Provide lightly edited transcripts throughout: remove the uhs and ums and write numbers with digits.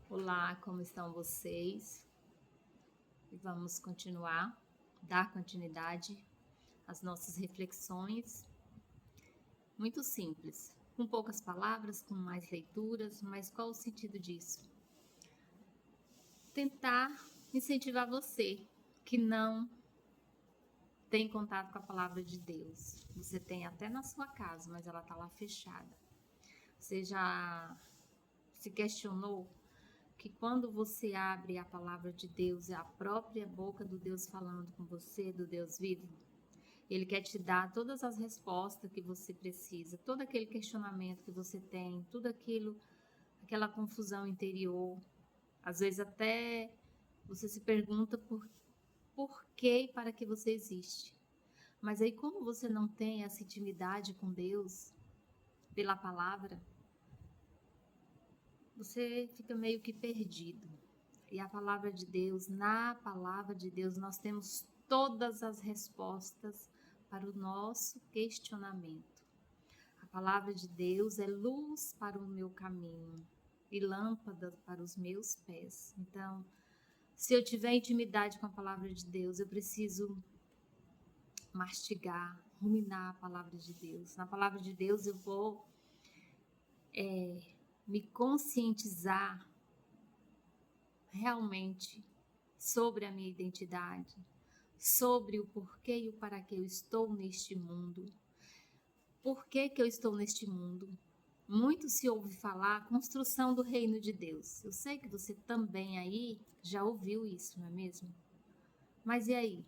Olá, como estão vocês? E vamos dar continuidade às nossas reflexões. Muito simples, com poucas palavras, com mais leituras, mas qual o sentido disso? Tentar incentivar você que não tem contato com a palavra de Deus. Você tem até na sua casa, mas ela está lá fechada. Você já se questionou que quando você abre a palavra de Deus, é a própria boca do Deus falando com você, do Deus vivo? Ele quer te dar todas as respostas que você precisa, todo aquele questionamento que você tem, tudo aquilo, aquela confusão interior. Às vezes até você se pergunta por que e para que você existe. Mas aí como você não tem essa intimidade com Deus pela palavra, você fica meio que perdido. E a palavra de Deus, na palavra de Deus, nós temos todas as respostas para o nosso questionamento. A palavra de Deus é luz para o meu caminho e lâmpada para os meus pés. Então, se eu tiver intimidade com a palavra de Deus, eu preciso mastigar, ruminar a palavra de Deus. Na palavra de Deus eu vou me conscientizar realmente sobre a minha identidade, sobre o porquê e o para que eu estou neste mundo. Por que eu estou neste mundo? Muito se ouve falar a construção do reino de Deus. Eu sei que você também aí já ouviu isso, não é mesmo? Mas e aí?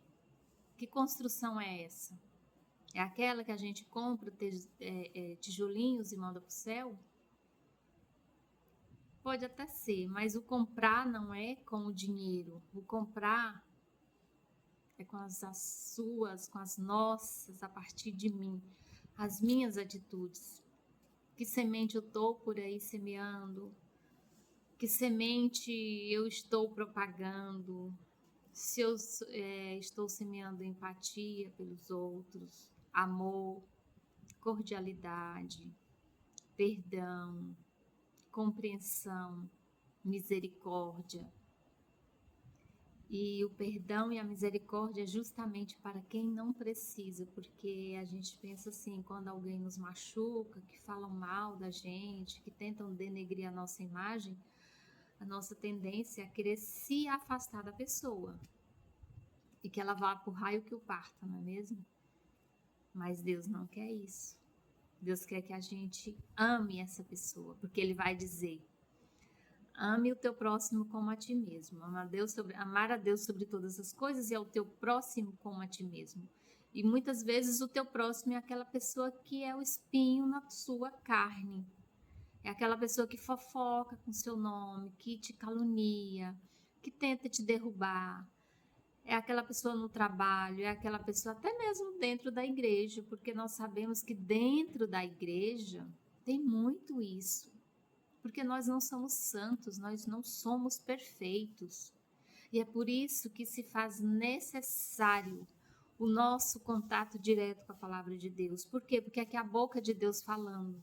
Que construção é essa? É aquela que a gente compra tijolinhos e manda para o céu? Pode até ser, mas o comprar não é com o dinheiro. O comprar é com com as nossas, a partir de mim, as minhas atitudes. Que semente eu estou por aí semeando? Que semente eu estou propagando? Se eu estou semeando empatia pelos outros, amor, cordialidade, perdão, compreensão, misericórdia. E o perdão e a misericórdia é justamente para quem não precisa, porque a gente pensa assim, quando alguém nos machuca, que falam mal da gente, que tentam denegrir a nossa imagem, a nossa tendência é querer se afastar da pessoa e que ela vá pro raio que o parta, não é mesmo? Mas Deus não quer isso. Deus quer que a gente ame essa pessoa, porque Ele vai dizer: ame o teu próximo como a ti mesmo. Amar a Deus sobre todas as coisas e ao teu próximo como a ti mesmo. E muitas vezes o teu próximo é aquela pessoa que é o espinho na sua carne. É aquela pessoa que fofoca com seu nome, que te calunia, que tenta te derrubar. É aquela pessoa no trabalho, é aquela pessoa até mesmo dentro da igreja, porque nós sabemos que dentro da igreja tem muito isso. Porque nós não somos santos, nós não somos perfeitos. E é por isso que se faz necessário o nosso contato direto com a palavra de Deus. Por quê? Porque aqui é a boca de Deus falando.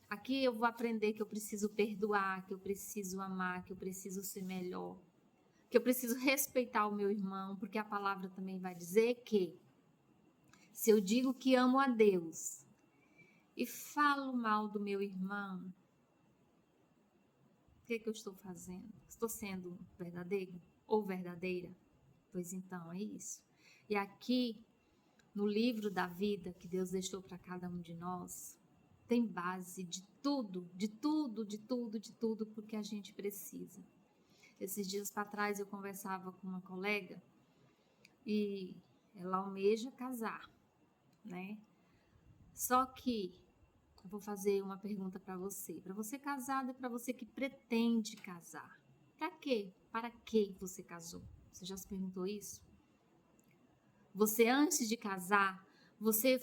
Aqui eu vou aprender que eu preciso perdoar, que eu preciso amar, que eu preciso ser melhor, que eu preciso respeitar o meu irmão, porque a palavra também vai dizer que se eu digo que amo a Deus e falo mal do meu irmão, o que eu estou fazendo? Estou sendo verdadeiro ou verdadeira? Pois então, é isso. E aqui, no livro da vida que Deus deixou para cada um de nós, tem base de tudo, de tudo, de tudo, de tudo, porque a gente precisa. Esses dias para trás eu conversava com uma colega e ela almeja casar, né? Só que eu vou fazer uma pergunta para você casado e para você que pretende casar. Para quê? Para que você casou? Você já se perguntou isso? Você antes de casar, você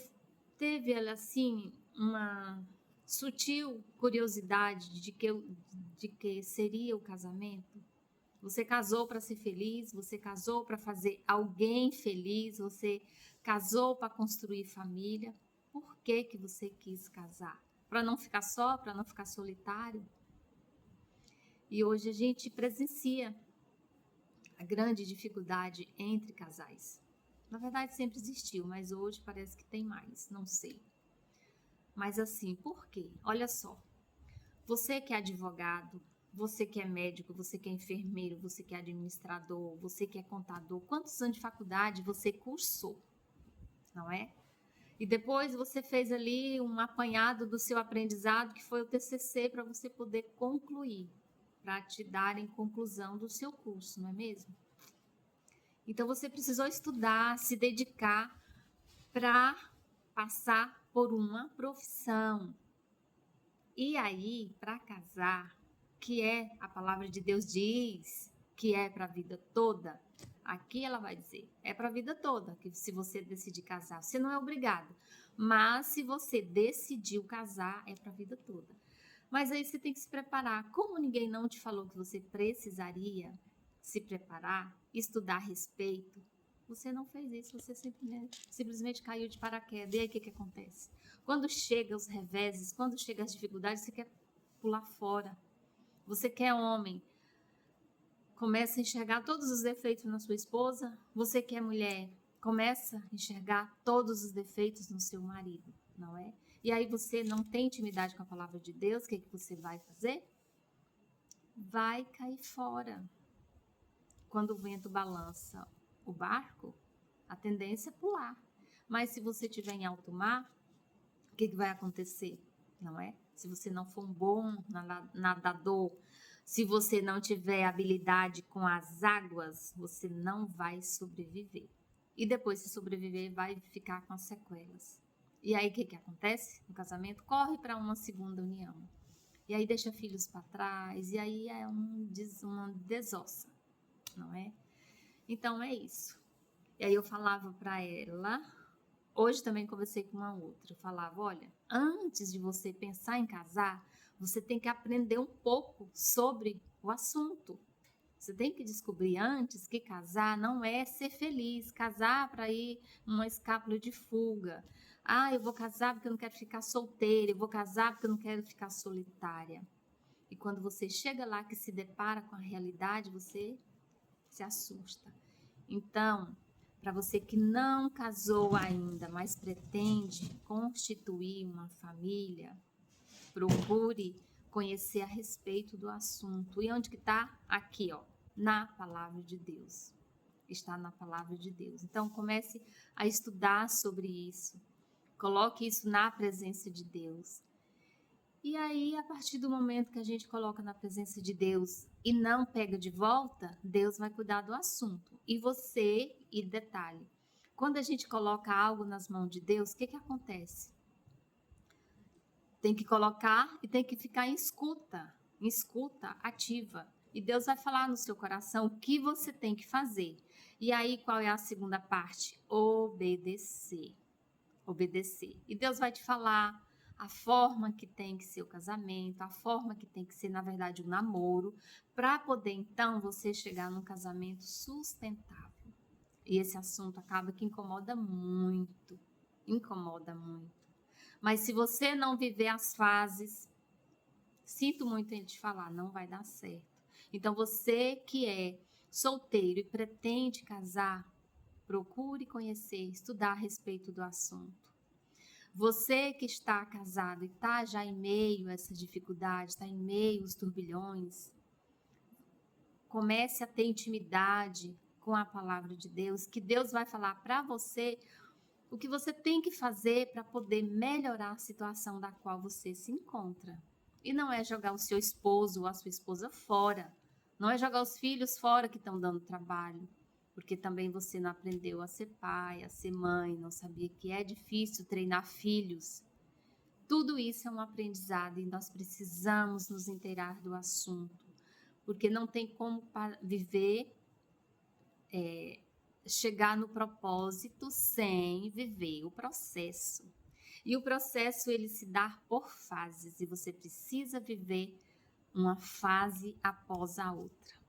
teve assim uma sutil curiosidade de que seria o casamento? Você casou para ser feliz, você casou para fazer alguém feliz, você casou para construir família. Por que você quis casar? Para não ficar só, para não ficar solitário? E hoje a gente presencia a grande dificuldade entre casais. Na verdade, sempre existiu, mas hoje parece que tem mais, não sei. Mas assim, por quê? Olha só, você que é advogado, você que é médico, você que é enfermeiro, você que é administrador, você que é contador, quantos anos de faculdade você cursou, não é? E depois você fez ali um apanhado do seu aprendizado, que foi o TCC, para você poder concluir, para te darem conclusão do seu curso, não é mesmo? Então você precisou estudar, se dedicar para passar por uma profissão. E aí, para casar, que é a palavra de Deus diz que é para a vida toda, aqui ela vai dizer, é para a vida toda, que se você decidir casar, você não é obrigado. Mas se você decidiu casar, é para a vida toda. Mas aí você tem que se preparar. Como ninguém não te falou que você precisaria se preparar, estudar a respeito, você não fez isso, você simplesmente caiu de paraquedas. E aí o que acontece? Quando chegam os reveses, quando chegam as dificuldades, você quer pular fora. Você que é homem, começa a enxergar todos os defeitos na sua esposa. Você que é mulher, começa a enxergar todos os defeitos no seu marido, não é? E aí você não tem intimidade com a palavra de Deus, o que você vai fazer? Vai cair fora. Quando o vento balança o barco, a tendência é pular. Mas se você estiver em alto mar, o que vai acontecer? Não é? Se você não for um bom nadador, se você não tiver habilidade com as águas, você não vai sobreviver. E depois, se sobreviver, vai ficar com as sequelas. E aí, o que acontece no casamento? Corre para uma segunda união. E aí deixa filhos para trás, e aí é uma desossa, não é? Então, é isso. E aí eu falava para ela, hoje também conversei com uma outra, eu falava, olha, antes de você pensar em casar, você tem que aprender um pouco sobre o assunto. Você tem que descobrir antes que casar não é ser feliz, casar para ir uma escápula de fuga. Ah, eu vou casar porque eu não quero ficar solteira, eu vou casar porque eu não quero ficar solitária. E quando você chega lá que se depara com a realidade, você se assusta. Então, para você que não casou ainda, mas pretende constituir uma família, procure conhecer a respeito do assunto. E onde que está? Aqui, ó, na palavra de Deus. Está na palavra de Deus. Então, comece a estudar sobre isso. Coloque isso na presença de Deus. E aí, a partir do momento que a gente coloca na presença de Deus e não pega de volta, Deus vai cuidar do assunto. E você, e detalhe, quando a gente coloca algo nas mãos de Deus, o que acontece? Tem que colocar e tem que ficar em escuta ativa. E Deus vai falar no seu coração o que você tem que fazer. E aí, qual é a segunda parte? Obedecer. Obedecer. E Deus vai te falar a forma que tem que ser o casamento, a forma que tem que ser, na verdade, o namoro, para poder, então, você chegar num casamento sustentável. E esse assunto acaba que incomoda muito. Mas se você não viver as fases, sinto muito em te falar, não vai dar certo. Então, você que é solteiro e pretende casar, procure conhecer, estudar a respeito do assunto. Você que está casado e está já em meio a essa dificuldade, está em meio aos turbilhões, comece a ter intimidade com a palavra de Deus, que Deus vai falar para você o que você tem que fazer para poder melhorar a situação da qual você se encontra. E não é jogar o seu esposo ou a sua esposa fora, não é jogar os filhos fora que estão dando trabalho, porque também você não aprendeu a ser pai, a ser mãe, não sabia que é difícil treinar filhos. Tudo isso é um aprendizado e nós precisamos nos inteirar do assunto, porque não tem como viver, chegar no propósito sem viver o processo. E o processo ele se dá por fases e você precisa viver uma fase após a outra.